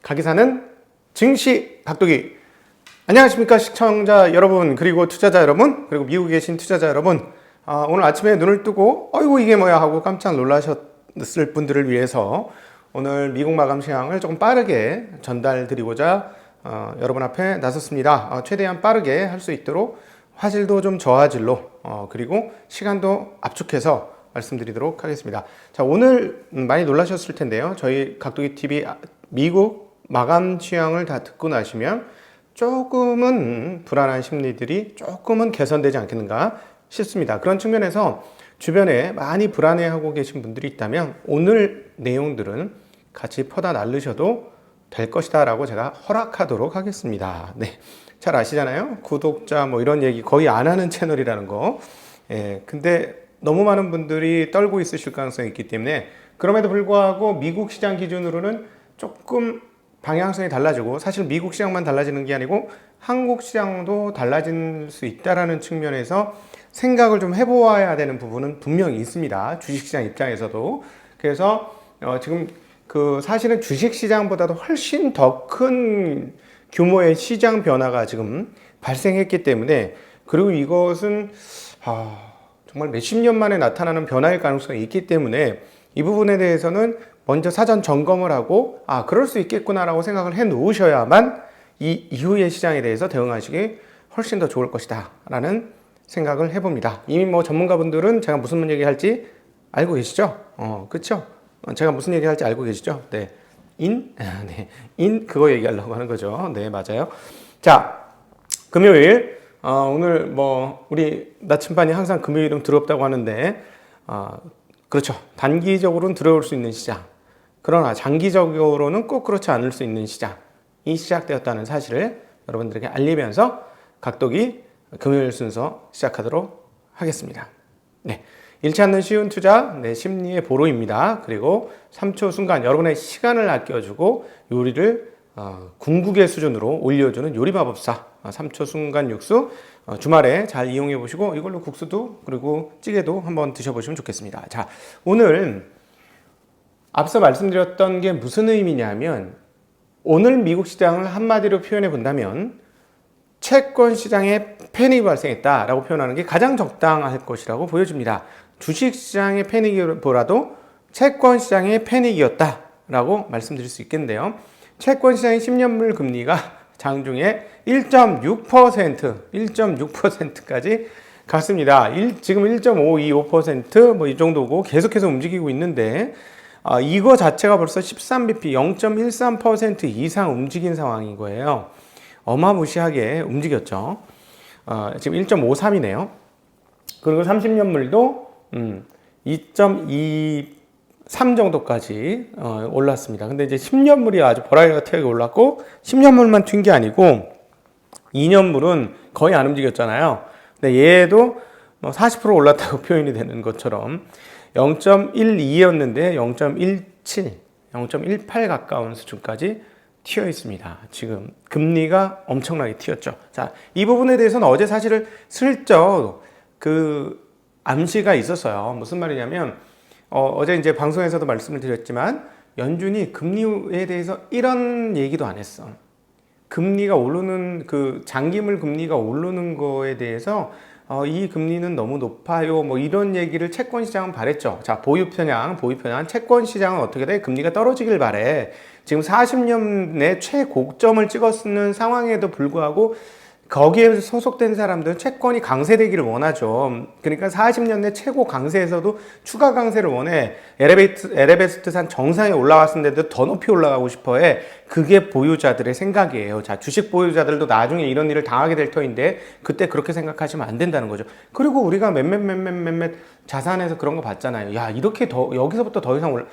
가기사는 증시 각도기. 안녕하십니까 시청자 여러분, 그리고 투자자 여러분, 그리고 미국에 계신 투자자 여러분. 오늘 아침에 눈을 뜨고 어이구 이게 뭐야 하고 깜짝 놀라셨을 분들을 위해서 오늘 미국 마감 시황을 조금 빠르게 전달드리고자 여러분 앞에 나섰습니다. 최대한 빠르게 할 수 있도록 화질도 좀 저화질로 그리고 시간도 압축해서 말씀드리도록 하겠습니다. 자, 오늘 많이 놀라셨을 텐데요. 저희 각도기 TV 미국 마감 시황을 다 듣고 나시면 조금은 불안한 심리들이 조금은 개선되지 않겠는가 싶습니다. 그런 측면에서 주변에 많이 불안해하고 계신 분들이 있다면 오늘 내용들은 같이 퍼다 날르셔도 될 것이다 라고 제가 허락하도록 하겠습니다. 네, 잘 아시잖아요. 구독자 뭐 이런 얘기 거의 안 하는 채널이라는 거. 근데 너무 많은 분들이 떨고 있으실 가능성이 있기 때문에, 그럼에도 불구하고 미국 시장 기준으로는 조금 방향성이 달라지고, 사실 미국 시장만 달라지는 게 아니고 한국 시장도 달라질 수 있다라는 측면에서 생각을 좀 해보아야 되는 부분은 분명히 있습니다. 주식시장 입장에서도. 그래서 지금 사실은 주식시장보다도 훨씬 더 큰 규모의 시장 변화가 지금 발생했기 때문에, 그리고 이것은 정말 몇십 년 만에 나타나는 변화일 가능성이 있기 때문에 이 부분에 대해서는 먼저 사전 점검을 하고 그럴 수 있겠구나라고 생각을 해 놓으셔야만 이 이후의 시장에 대해서 대응하시기 훨씬 더 좋을 것이다 라는 생각을 해봅니다. 이미 뭐 전문가분들은 제가 무슨 얘기할지 알고 계시죠? 그렇죠? 제가 무슨 얘기할지 알고 계시죠? 네. 그거 얘기하려고 하는 거죠. 네, 맞아요. 자, 금요일 오늘 뭐 우리 나침반이 항상 금요일은 두렵다고 하는데 그렇죠. 단기적으로는 두려울 수 있는 시장, 그러나 장기적으로는 꼭 그렇지 않을 수 있는 시장이 시작되었다는 사실을 여러분들에게 알리면서 각도기 금요일 순서 시작하도록 하겠습니다. 네, 잃지 않는 쉬운 투자, 심리의 보루입니다. 그리고 3초 순간 여러분의 시간을 아껴주고 요리를 궁극의 수준으로 올려주는 요리마법사 3초 순간 육수, 주말에 잘 이용해 보시고 이걸로 국수도 그리고 찌개도 한번 드셔보시면 좋겠습니다. 자, 오늘 앞서 말씀드렸던 게 무슨 의미냐면, 오늘 미국 시장을 한마디로 표현해 본다면 채권 시장에 패닉이 발생했다라고 표현하는 게 가장 적당할 것이라고 보여집니다. 주식 시장의 패닉이보다도 채권 시장의 패닉이었다라고 말씀드릴 수 있겠는데요. 채권 시장의 10년물 금리가 장중에 1.6%까지 갔습니다. 지금 1.525% 뭐 이 정도고 계속해서 움직이고 있는데, 이거 자체가 벌써 13bp 0.13% 이상 움직인 상황인 거예요. 어마무시하게 움직였죠. 지금 1.53이네요. 그리고 30년물도 2.23 정도까지 올랐습니다. 근데 이제 10년물이 아주 버라이어티하게 올랐고, 10년물만 튄 게 아니고 2년물은 거의 안 움직였잖아요. 근데 얘도 40% 올랐다고 표현이 되는 것처럼 0.12였는데 0.17, 0.18 가까운 수준까지 튀어 있습니다. 지금 금리가 엄청나게 튀었죠. 자, 이 부분에 대해서는 어제 사실을 슬쩍 암시가 있었어요. 무슨 말이냐면, 어제 이제 방송에서도 말씀을 드렸지만 연준이 금리에 대해서 이런 얘기도 안 했어. 금리가 오르는 장기물 금리가 오르는 거에 대해서 이 금리는 너무 높아요, 뭐 이런 얘기를 채권 시장은 바랬죠. 자, 보유 편향, 채권 시장은 어떻게 돼? 금리가 떨어지길 바래. 지금 40년의 최고점을 찍었는 상황에도 불구하고 거기에 소속된 사람들은 채권이 강세되기를 원하죠. 그러니까 40년대 최고 강세에서도 추가 강세를 원해. 에베레스트산 정상에 올라왔는데도 더 높이 올라가고 싶어해. 그게 보유자들의 생각이에요. 자, 주식 보유자들도 나중에 이런 일을 당하게 될 터인데 그때 그렇게 생각하시면 안 된다는 거죠. 그리고 우리가 몇몇 자산에서 그런 거 봤잖아요. 야, 이렇게 여기서부터 더 이상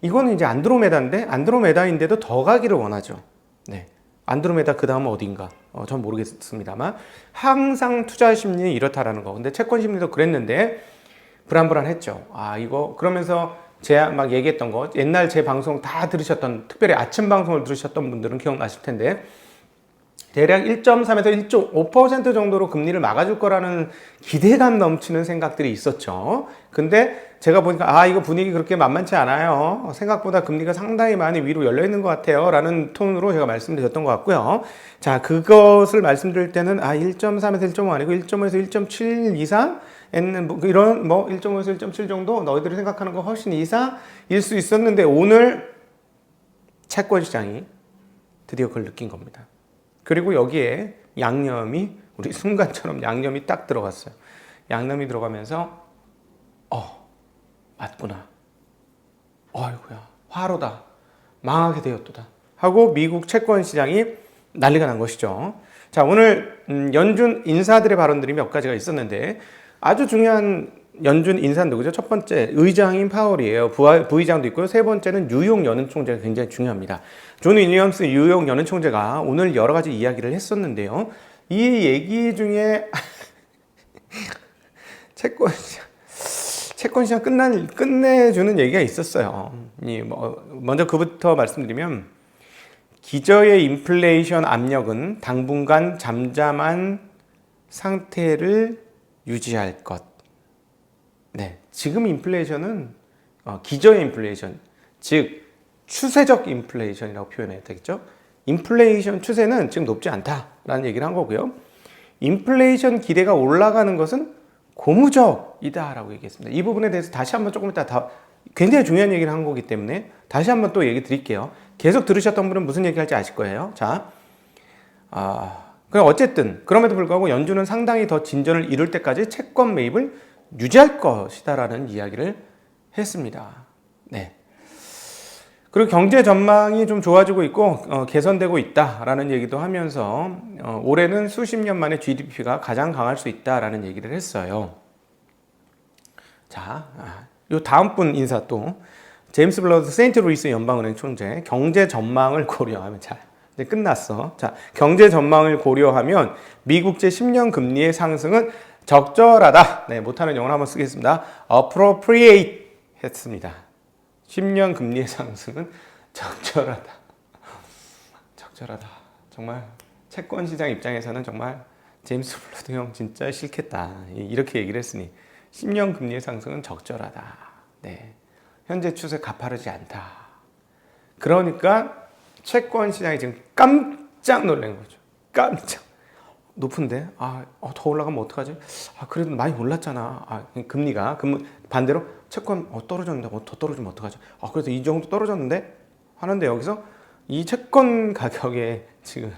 이거는 이제 안드로메다인데도 더 가기를 원하죠. 네. 안드로메다 그 다음은 어딘가? 전 모르겠습니다만 항상 투자 심리는 이렇다라는 거. 근데 채권 심리도 그랬는데 불안했죠. 이거 그러면서 제가 막 얘기했던 거, 옛날 제 방송 다 들으셨던, 특별히 아침 방송을 들으셨던 분들은 기억나실 텐데, 대략 1.3에서 1.5% 정도로 금리를 막아줄 거라는 기대감 넘치는 생각들이 있었죠. 근데 제가 보니까 이거 분위기 그렇게 만만치 않아요. 생각보다 금리가 상당히 많이 위로 열려 있는 것 같아요. 라는 톤으로 제가 말씀드렸던 것 같고요. 자, 그것을 말씀드릴 때는 1.3에서 1.5 아니고 1.5에서 1.7 이상? 이런 1.5에서 1.7 정도 너희들이 생각하는 거 훨씬 이상일 수 있었는데 오늘 채권 시장이 드디어 그걸 느낀 겁니다. 그리고 여기에 양념이 우리 순간처럼 양념이 딱 들어갔어요. 양념이 들어가면서 맞구나. 어이구야 화로다. 망하게 되었도다. 하고 미국 채권 시장이 난리가 난 것이죠. 자, 오늘 연준 인사들의 발언들이 몇 가지가 있었는데 아주 중요한 연준 인사는 누구죠? 첫 번째 의장인 파월이에요. 부의장도 있고요. 세 번째는 뉴욕 연은 총재가 굉장히 중요합니다. 존 윌리엄스 뉴욕 연은 총재가 오늘 여러 가지 이야기를 했었는데요. 이 얘기 중에 채권 시장 끝내주는 얘기가 있었어요. 먼저 그부터 말씀드리면 기저의 인플레이션 압력은 당분간 잠잠한 상태를 유지할 것. 네, 지금 인플레이션은 기저의 인플레이션, 즉 추세적 인플레이션이라고 표현해야 되겠죠. 인플레이션 추세는 지금 높지 않다라는 얘기를 한 거고요. 인플레이션 기대가 올라가는 것은 고무적이다라고 얘기했습니다. 이 부분에 대해서 다시 한번 조금 이따 굉장히 중요한 얘기를 한 거기 때문에 다시 한번 또 얘기 드릴게요. 계속 들으셨던 분은 무슨 얘기 할지 아실 거예요. 자, 그럼 어쨌든 그럼에도 불구하고 연준은 상당히 더 진전을 이룰 때까지 채권 매입을 유지할 것이다라는 이야기를 했습니다. 네. 그리고 경제 전망이 좀 좋아지고 있고 개선되고 있다라는 얘기도 하면서 올해는 수십 년 만에 GDP가 가장 강할 수 있다라는 얘기를 했어요. 자, 요 다음 분 인사 또 제임스 블러드 세인트루이스 연방은행 총재 경제 전망을 고려하면 이제 끝났어. 자, 경제 전망을 고려하면 미국제 10년 금리의 상승은 적절하다. 네, 못하는 영어로 한번 쓰겠습니다. appropriate 했습니다. 10년 금리의 상승은 적절하다. 적절하다. 정말 채권 시장 입장에서는 정말 제임스 블러드 형 진짜 싫겠다. 이렇게 얘기를 했으니 10년 금리의 상승은 적절하다. 네, 현재 추세 가파르지 않다. 그러니까 채권 시장이 지금 깜짝 놀란 거죠. 깜짝. 높은데 더 올라가면 어떡하지? 그래도 많이 올랐잖아. 금리가 반대로 채권 떨어졌는데 더 떨어지면 어떡하지? 그래도 이 정도 떨어졌는데 하는데 여기서 이 채권 가격의 지금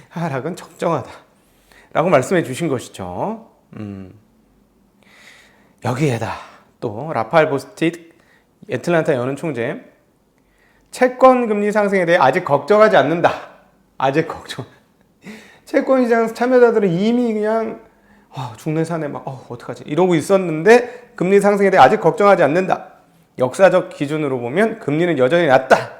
하락은 적정하다라고 말씀해 주신 것이죠. 여기에다 또 라파엘 보스티트 애틀랜타 연은 총재 채권 금리 상승에 대해 아직 걱정하지 않는다. 아직 걱정. 채권시장 참여자들은 이미 그냥 죽는 산에 어떡하지 이러고 있었는데 금리 상승에 대해 아직 걱정하지 않는다. 역사적 기준으로 보면 금리는 여전히 낮다.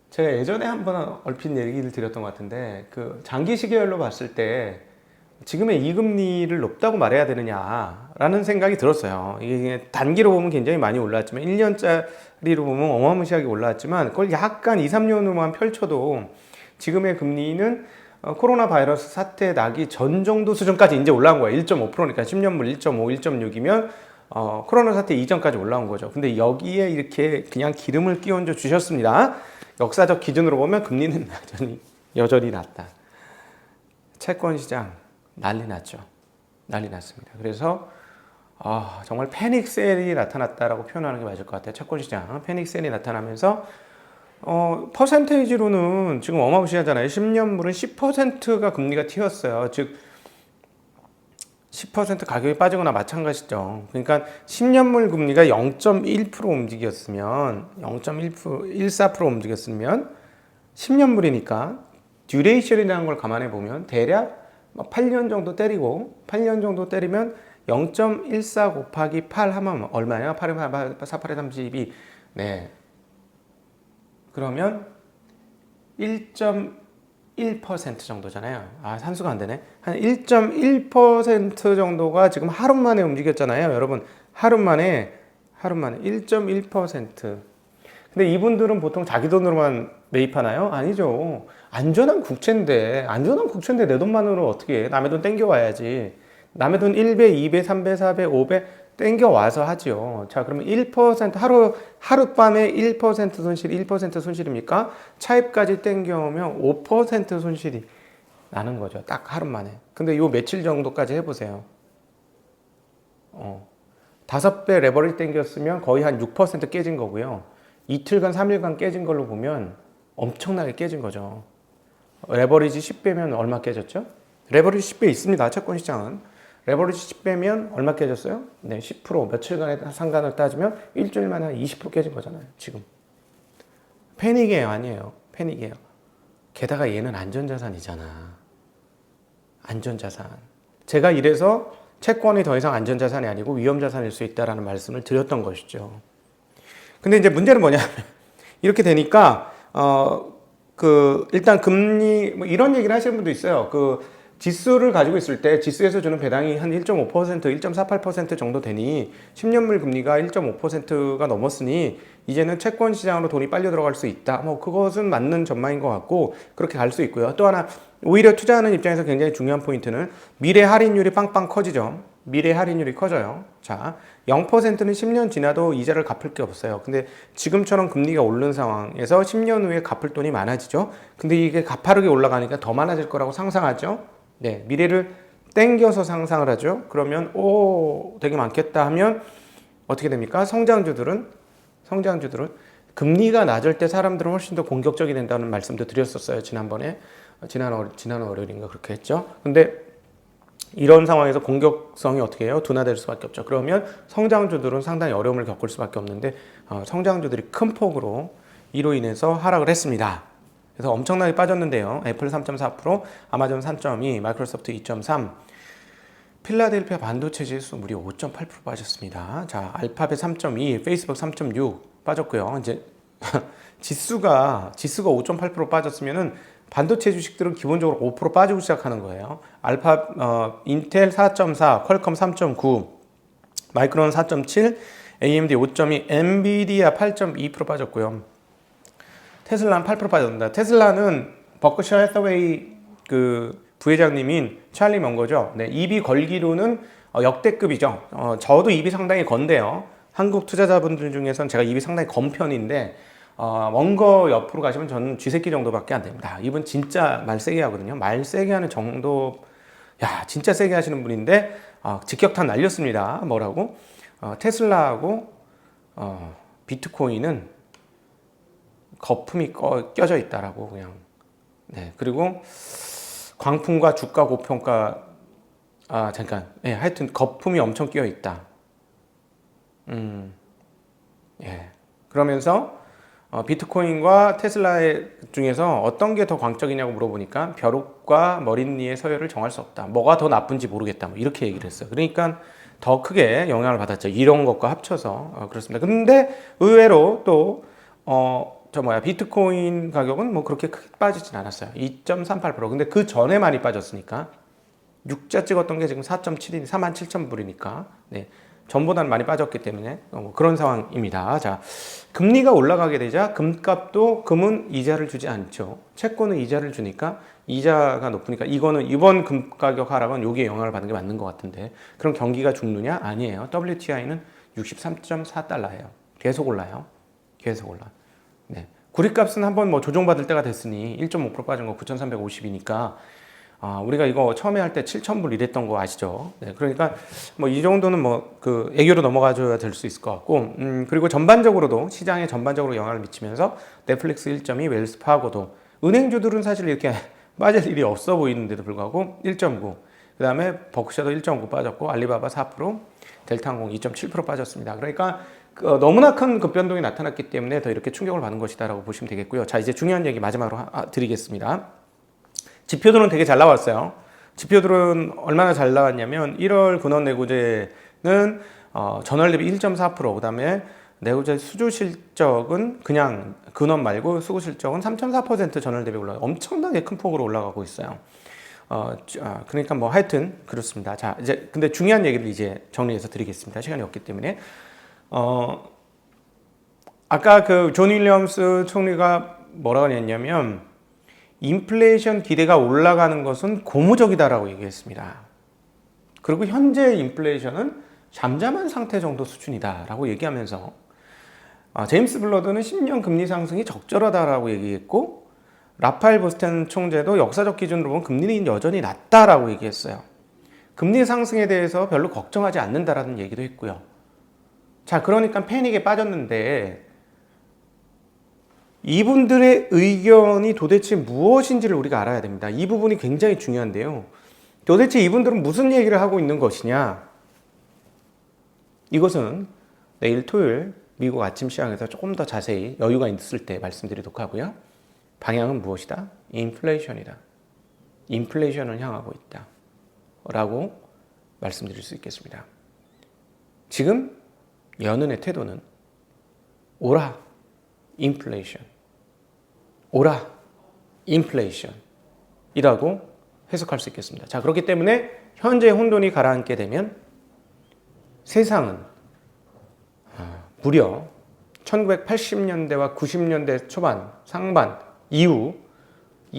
제가 예전에 한번 얼핏 얘기를 드렸던 것 같은데 그 장기 시계열로 봤을 때 지금의 이 금리를 높다고 말해야 되느냐라는 생각이 들었어요. 이게 단기로 보면 굉장히 많이 올랐지만 1년짜리로 보면 어마무시하게 올랐지만 그걸 약간 2, 3년으로만 펼쳐도 지금의 금리는 코로나 바이러스 사태 나기 전 정도 수준까지 이제 올라온 거예요. 1.5%니까 10년물 1.5, 1.6이면 코로나 사태 이전까지 올라온 거죠. 근데 여기에 이렇게 그냥 기름을 끼얹어 주셨습니다. 역사적 기준으로 보면 금리는 여전히 낮다. 채권 시장 난리 났죠. 난리 났습니다. 그래서 정말 패닉 셀이 나타났다라고 표현하는 게 맞을 것 같아요. 채권 시장 패닉 셀이 나타나면서 퍼센테이지로는 지금 어마무시하잖아요. 10년물은 10%가 금리가 튀었어요. 즉 10% 가격이 빠지거나 마찬가지죠. 그러니까 10년물 금리가 0.1% 움직였으면 0.14% 움직였으면 10년물이니까 듀레이션이라는 걸 감안해 보면 대략 8년 정도 때리고 8년 정도 때리면 0.14 곱하기 8 하면 얼마예요? 8에 48에 32. 네. 그러면 1.1% 정도잖아요. 산수가 안 되네. 한 1.1% 정도가 지금 하루 만에 움직였잖아요. 여러분, 하루 만에 1.1%. 근데 이분들은 보통 자기 돈으로만 매입하나요? 아니죠. 안전한 국채인데 내 돈만으로 어떻게 해? 남의 돈 땡겨와야지. 남의 돈 1배, 2배, 3배, 4배, 5배 땡겨와서 하죠. 자, 그러면 1% 하룻밤에 1% 손실, 1% 손실입니까? 차입까지 땡겨오면 5% 손실이 나는 거죠. 딱 하루 만에. 근데 요 며칠 정도까지 해보세요. 5배 레버리지 땡겼으면 거의 한 6% 깨진 거고요. 이틀간, 3일간 깨진 걸로 보면 엄청나게 깨진 거죠. 레버리지 10배면 얼마 깨졌죠? 레버리지 10배 있습니다. 채권 시장은. 레버리지 10배면 얼마 깨졌어요? 네, 10% 며칠간의 상관을 따지면 일주일 만에 한 20% 깨진 거잖아요. 지금. 패닉이에요, 아니에요? 패닉이에요. 게다가 얘는 안전자산이잖아. 안전자산. 제가 이래서 채권이 더 이상 안전자산이 아니고 위험자산일 수 있다라는 말씀을 드렸던 것이죠. 근데 이제 문제는 뭐냐면 이렇게 되니까 일단 금리 뭐 이런 얘기를 하시는 분도 있어요. 지수를 가지고 있을 때 지수에서 주는 배당이 한 1.5%, 1.48% 정도 되니 10년물 금리가 1.5%가 넘었으니 이제는 채권 시장으로 돈이 빨려 들어갈 수 있다. 뭐 그것은 맞는 전망인 것 같고 그렇게 갈 수 있고요. 또 하나 오히려 투자하는 입장에서 굉장히 중요한 포인트는 미래 할인율이 빵빵 커지죠. 미래 할인율이 커져요. 자, 0%는 10년 지나도 이자를 갚을 게 없어요. 근데 지금처럼 금리가 오른 상황에서 10년 후에 갚을 돈이 많아지죠. 근데 이게 가파르게 올라가니까 더 많아질 거라고 상상하죠. 네, 미래를 땡겨서 상상을 하죠. 그러면 되게 많겠다 하면 어떻게 됩니까? 성장주들은 금리가 낮을 때 사람들은 훨씬 더 공격적이 된다는 말씀도 드렸었어요. 지난번에 지난 월요일인가 그렇게 했죠. 근데 이런 상황에서 공격성이 어떻게 해요? 둔화될 수밖에 없죠. 그러면 성장주들은 상당히 어려움을 겪을 수밖에 없는데 성장주들이 큰 폭으로 이로 인해서 하락을 했습니다. 그래서 엄청나게 빠졌는데요. 애플 3.4%, 아마존 3.2%, 마이크로소프트 2.3%, 필라델피아 반도체 지수 무려 5.8% 빠졌습니다. 자, 알파벳 3.2%, 페이스북 3.6% 빠졌고요. 이제 지수가 5.8% 빠졌으면은 반도체 주식들은 기본적으로 5% 빠지고 시작하는 거예요. 인텔 4.4, 퀄컴 3.9, 마이크론 4.7, AMD 5.2, 엔비디아 8.2% 빠졌고요. 테슬라는 8% 빠졌습니다. 테슬라는 버크셔 해서웨이 부회장님인 찰리 먼거죠. 네, 입이 걸기로는 역대급이죠. 저도 입이 상당히 건데요. 한국 투자자분들 중에서는 제가 입이 상당히 건 편인데 먼거 옆으로 가시면 저는 쥐새끼 정도밖에 안 됩니다. 이분 진짜 말 세게 하거든요. 말 세게 하는 정도, 진짜 세게 하시는 분인데 직격탄 날렸습니다. 뭐라고? 테슬라하고 비트코인은 거품이 껴져 있다라고 그냥. 네, 그리고 광풍과 주가 고평가 하여튼 거품이 엄청 끼어 있다. 예. 그러면서 비트코인과 테슬라 중에서 어떤 게 더 광적이냐고 물어보니까 벼룩과 머릿니의 서열을 정할 수 없다. 뭐가 더 나쁜지 모르겠다. 뭐 이렇게 얘기를 했어요. 그러니까 더 크게 영향을 받았죠. 이런 것과 합쳐서 그렇습니다. 근데 의외로 또 비트코인 가격은 뭐 그렇게 크게 빠지진 않았어요. 2.38%. 근데 그 전에 많이 빠졌으니까 6자 찍었던 게 지금 4.7인 47,000불이니까 네. 전보다는 많이 빠졌기 때문에 그런 상황입니다. 자, 금리가 올라가게 되자 금은 이자를 주지 않죠. 채권은 이자를 주니까 이자가 높으니까 이번 금 가격 하락은 여기에 영향을 받는 게 맞는 것 같은데 그럼 경기가 죽느냐? 아니에요. WTI는 63.4달러예요. 계속 올라요. 계속 올라. 네. 구리값은 한번 뭐 조정받을 때가 됐으니 1.5% 빠진 거 9,350이니까 우리가 이거 처음에 할 때 7,000불 이랬던 거 아시죠? 네, 그러니까 뭐 이 정도는 애교로 넘어가줘야 될 수 있을 것 같고, 그리고 전반적으로도 시장에 전반적으로 영향을 미치면서 넷플릭스 1.2, 웰스파고도 은행주들은 사실 이렇게 빠질 일이 없어 보이는데도 불구하고 1.9, 그 다음에 버크셔도 1.9 빠졌고 알리바바 4%, 델타항공 2.7% 빠졌습니다. 그러니까 너무나 큰 급변동이 나타났기 때문에 더 이렇게 충격을 받은 것이다라고 보시면 되겠고요. 자, 이제 중요한 얘기 마지막으로 드리겠습니다. 지표들은 되게 잘 나왔어요. 지표들은 얼마나 잘 나왔냐면 1월 근원 내구재는 전월 대비 1.4%, 그 다음에 내구재 수주 실적은 그냥 근원 말고 수구 실적은 3.4% 전월 대비 엄청나게 큰 폭으로 올라가고 있어요. 그러니까 뭐 하여튼 그렇습니다. 자, 이제 근데 중요한 얘기를 이제 정리해서 드리겠습니다. 시간이 없기 때문에 아까 그 존 윌리엄스 총리가 뭐라고 했냐면 인플레이션 기대가 올라가는 것은 고무적이다라고 얘기했습니다. 그리고 현재 인플레이션은 잠잠한 상태 정도 수준이다라고 얘기하면서 제임스 블러드는 10년 금리 상승이 적절하다라고 얘기했고 라파엘 보스텐 총재도 역사적 기준으로 보면 금리는 여전히 낮다라고 얘기했어요. 금리 상승에 대해서 별로 걱정하지 않는다라는 얘기도 했고요. 자, 그러니까 패닉에 빠졌는데 이분들의 의견이 도대체 무엇인지를 우리가 알아야 됩니다. 이 부분이 굉장히 중요한데요. 도대체 이분들은 무슨 얘기를 하고 있는 것이냐? 이것은 내일 토요일 미국 아침 시황에서 조금 더 자세히 여유가 있을 때 말씀드리도록 하고요. 방향은 무엇이다? 인플레이션이다. 인플레이션을 향하고 있다. 라고 말씀드릴 수 있겠습니다. 지금 연은의 태도는 오라 인플레이션, 오라 인플레이션 이라고 해석할 수 있겠습니다. 자, 그렇기 때문에 현재 혼돈이 가라앉게 되면 세상은 무려 1980년대와 90년대 초반, 상반 이후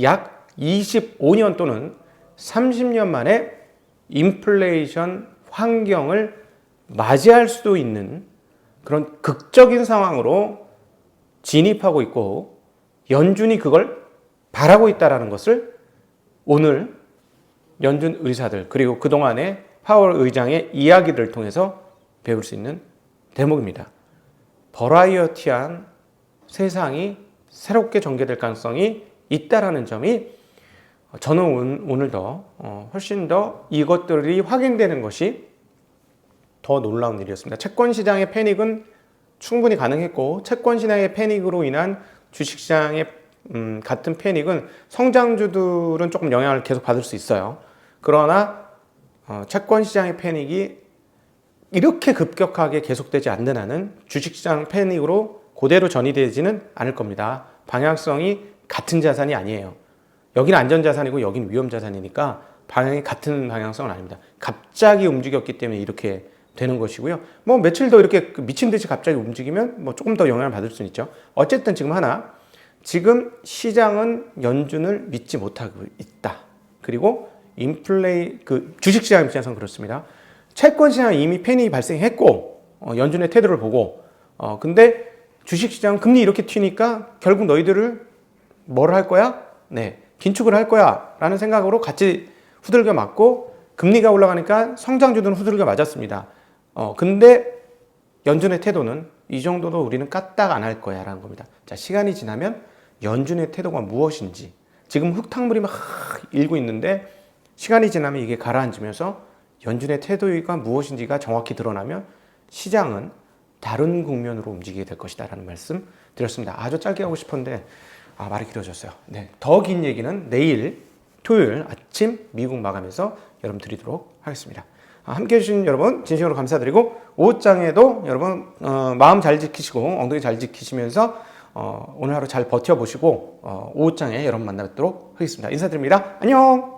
약 25년 또는 30년 만에 인플레이션 환경을 맞이할 수도 있는 그런 극적인 상황으로 진입하고 있고 연준이 그걸 바라고 있다는 것을 오늘 연준 의사들 그리고 그동안의 파월 의장의 이야기를 통해서 배울 수 있는 대목입니다. 버라이어티한 세상이 새롭게 전개될 가능성이 있다는 점이 저는 오늘 더 훨씬 더 이것들이 확인되는 것이 더 놀라운 일이었습니다. 채권 시장의 패닉은 충분히 가능했고 채권 시장의 패닉으로 인한 주식시장의 같은 패닉은 성장주들은 조금 영향을 계속 받을 수 있어요. 그러나 채권 시장의 패닉이 이렇게 급격하게 계속되지 않는 한은 주식시장 패닉으로 그대로 전이되지는 않을 겁니다. 방향성이 같은 자산이 아니에요. 여기는 안전자산이고 여기는 위험자산이니까 방향이 같은 방향성은 아닙니다. 갑자기 움직였기 때문에 이렇게 되는 것이고요. 뭐 며칠 더 이렇게 미친 듯이 갑자기 움직이면 뭐 조금 더 영향을 받을 수는 있죠. 어쨌든 지금 시장은 연준을 믿지 못하고 있다. 그리고 주식시장 입장에서는 그렇습니다. 채권시장은 이미 패닉이 발생했고 연준의 태도를 보고 근데 주식시장은 금리 이렇게 튀니까 결국 너희들을 뭘 할 거야? 네, 긴축을 할 거야 라는 생각으로 같이 후들겨 맞고 금리가 올라가니까 성장주들은 후들겨 맞았습니다. 근데 연준의 태도는 이 정도도 우리는 까딱 안 할 거야 라는 겁니다. 자, 시간이 지나면 연준의 태도가 무엇인지 지금 흙탕물이 막 일고 있는데 시간이 지나면 이게 가라앉으면서 연준의 태도가 무엇인지가 정확히 드러나면 시장은 다른 국면으로 움직이게 될 것이다 라는 말씀 드렸습니다. 아주 짧게 하고 싶었는데 말이 길어졌어요. 네, 더 긴 얘기는 내일 토요일 아침 미국 마감에서 여러분 드리도록 하겠습니다. 함께 해주신 여러분 진심으로 감사드리고 오후장에도 여러분 마음 잘 지키시고 엉덩이 잘 지키시면서 오늘 하루 잘 버텨보시고 오후장에 여러분 만나뵙도록 하겠습니다. 인사드립니다. 안녕.